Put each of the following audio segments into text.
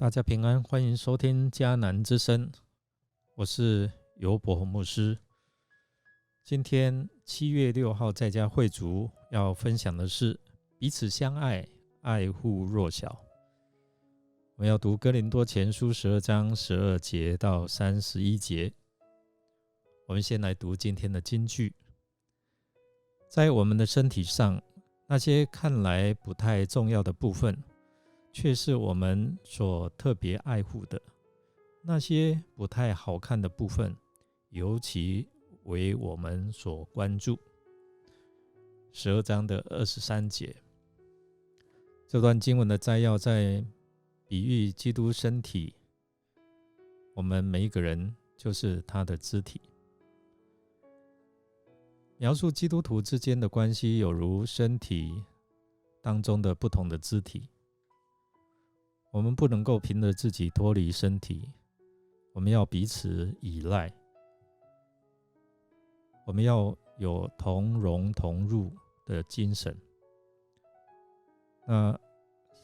大家平安，欢迎收听迦南之声，我是尤伯牧师。今天7月6号在家会族要分享的是彼此相爱，爱护弱小。我们要读哥林多前书12章12节到31节。我们先来读今天的金句。在我们的身体上，那些看来不太重要的部分，却是我们所特别爱护的；那些不太好看的部分，尤其为我们所关注。12章的23节。这段经文的摘要在比喻基督身体，我们每一个人就是他的肢体。描述基督徒之间的关系，有如身体当中的不同的肢体。我们不能够凭着自己脱离身体，我们要彼此依赖，我们要有同荣同入的精神。那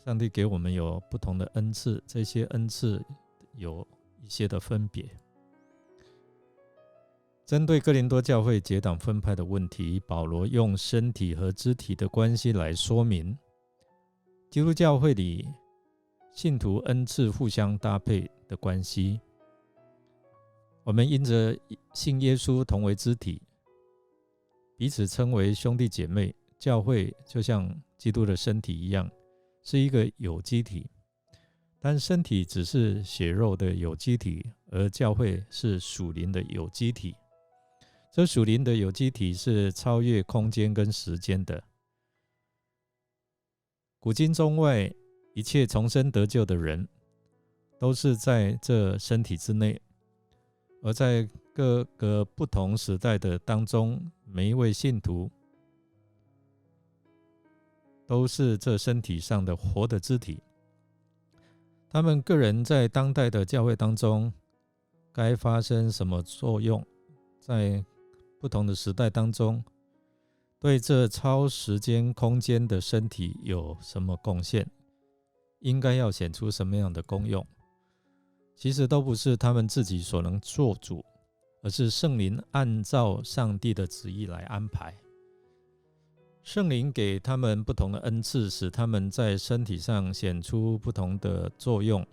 上帝给我们有不同的恩赐，这些恩赐有一些的分别。针对哥林多教会结党分派的问题，保罗用身体和肢体的关系来说明基督教会里信徒恩赐互相搭配的关系。我们因着信耶稣同为肢体，彼此称为兄弟姐妹。教会就像基督的身体一样，是一个有机体，但身体只是血肉的有机体，而教会是属灵的有机体。这属灵的有机体是超越空间跟时间的。古今中外，一切重生得救的人都是在这身体之内，而在各个不同时代的当中，每一位信徒都是这身体上的活的肢体。他们个人在当代的教会当中该发生什么作用，在不同的时代当中对这超时间空间的身体有什么贡献，应该要显出什么样的功用，其实都不是他们自己所能做主，而是圣灵按照上帝的旨意来安排。圣灵给他们不同的恩赐，使他们在身体上显出不同的作用。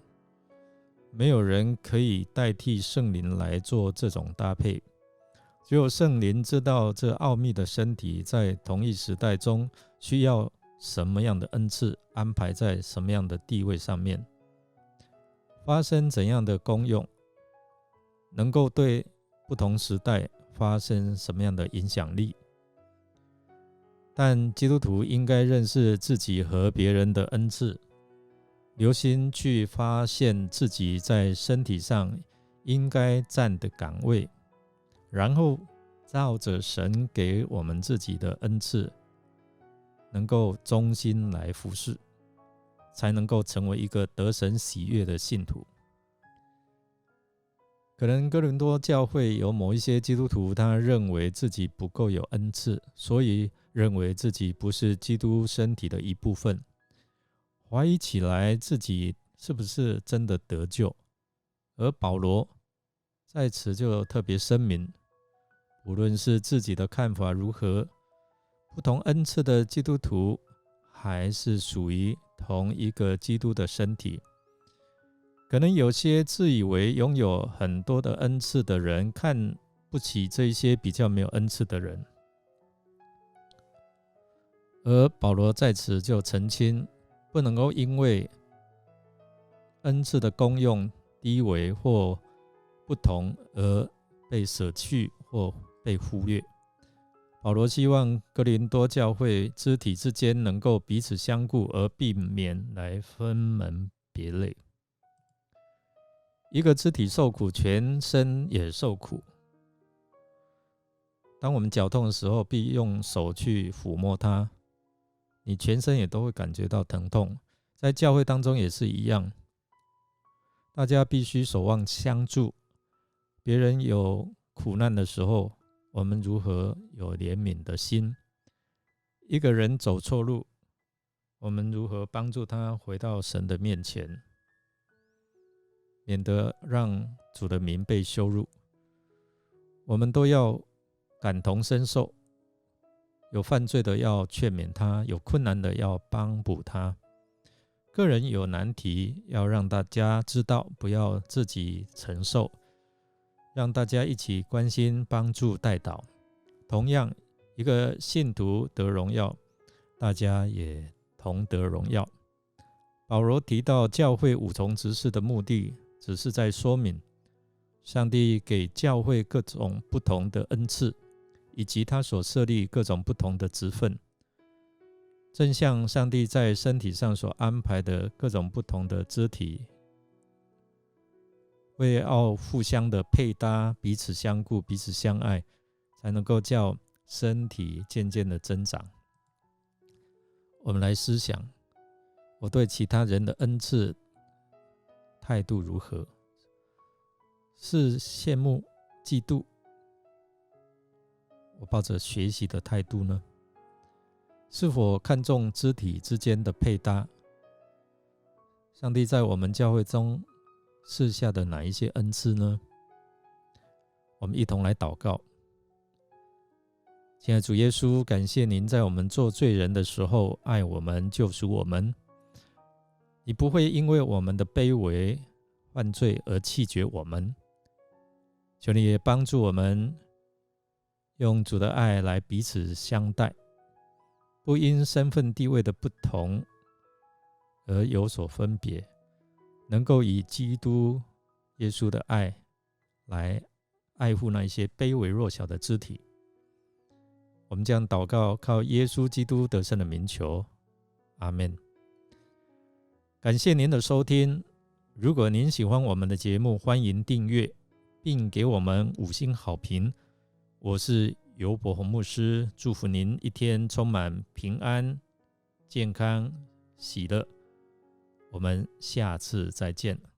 没有人可以代替圣灵来做这种搭配，只有圣灵知道这奥秘的身体在同一时代中需要什么样的恩赐，安排在什么样的地位上面，发生怎样的功用，能够对不同时代发生什么样的影响力。但基督徒应该认识自己和别人的恩赐，留心去发现自己在身体上应该站的岗位，然后照着神给我们自己的恩赐，能够忠心来服侍，才能够成为一个得神喜悦的信徒。可能哥林多教会有某一些基督徒，他认为自己不够有恩赐，所以认为自己不是基督身体的一部分，怀疑起来自己是不是真的得救。而保罗在此就特别声明，无论是自己的看法如何，不同恩赐的基督徒还是属于同一个基督的身体。可能有些自以为拥有很多的恩赐的人，看不起这些比较没有恩赐的人。而保罗在此就澄清，不能够因为恩赐的功用低微或不同而被舍去或被忽略。保罗希望哥林多教会肢体之间能够彼此相顾，而避免来分门别类。一个肢体受苦，全身也受苦。当我们脚痛的时候，必用手去抚摸它，你全身也都会感觉到疼痛。在教会当中也是一样，大家必须守望相助。别人有苦难的时候，我们如何有怜悯的心？一个人走错路，我们如何帮助他回到神的面前？免得让主的名被羞辱。我们都要感同身受，有犯罪的要劝勉他，有困难的要帮补他。个人有难题要让大家知道，不要自己承受，让大家一起关心、帮助、代祷。同样，一个信徒得荣耀，大家也同得荣耀。保罗提到教会五重职事的目的，只是在说明上帝给教会各种不同的恩赐，以及他所设立各种不同的职分，正像上帝在身体上所安排的各种不同的肢体，为要互相的配搭，彼此相顾，彼此相爱，才能够叫身体渐渐的增长。我们来思想，我对其他人的恩赐态度如何？是羡慕、嫉妒，我抱着学习的态度呢？是否看重肢体之间的配搭？上帝在我们教会中赐下的哪一些恩赐呢？我们一同来祷告。亲爱的主耶稣，感谢您在我们做罪人的时候爱我们、救赎我们。你不会因为我们的卑微、犯罪而弃绝我们。求你也帮助我们用主的爱来彼此相待，不因身份地位的不同而有所分别，能够以基督耶稣的爱来爱护那些卑微弱小的肢体。我们将祷告靠耶稣基督得胜的名求，阿们。感谢您的收听，如果您喜欢我们的节目，欢迎订阅并给我们5星好评。我是尤伯鸿牧师，祝福您一天充满平安、健康、喜乐。我们下次再见。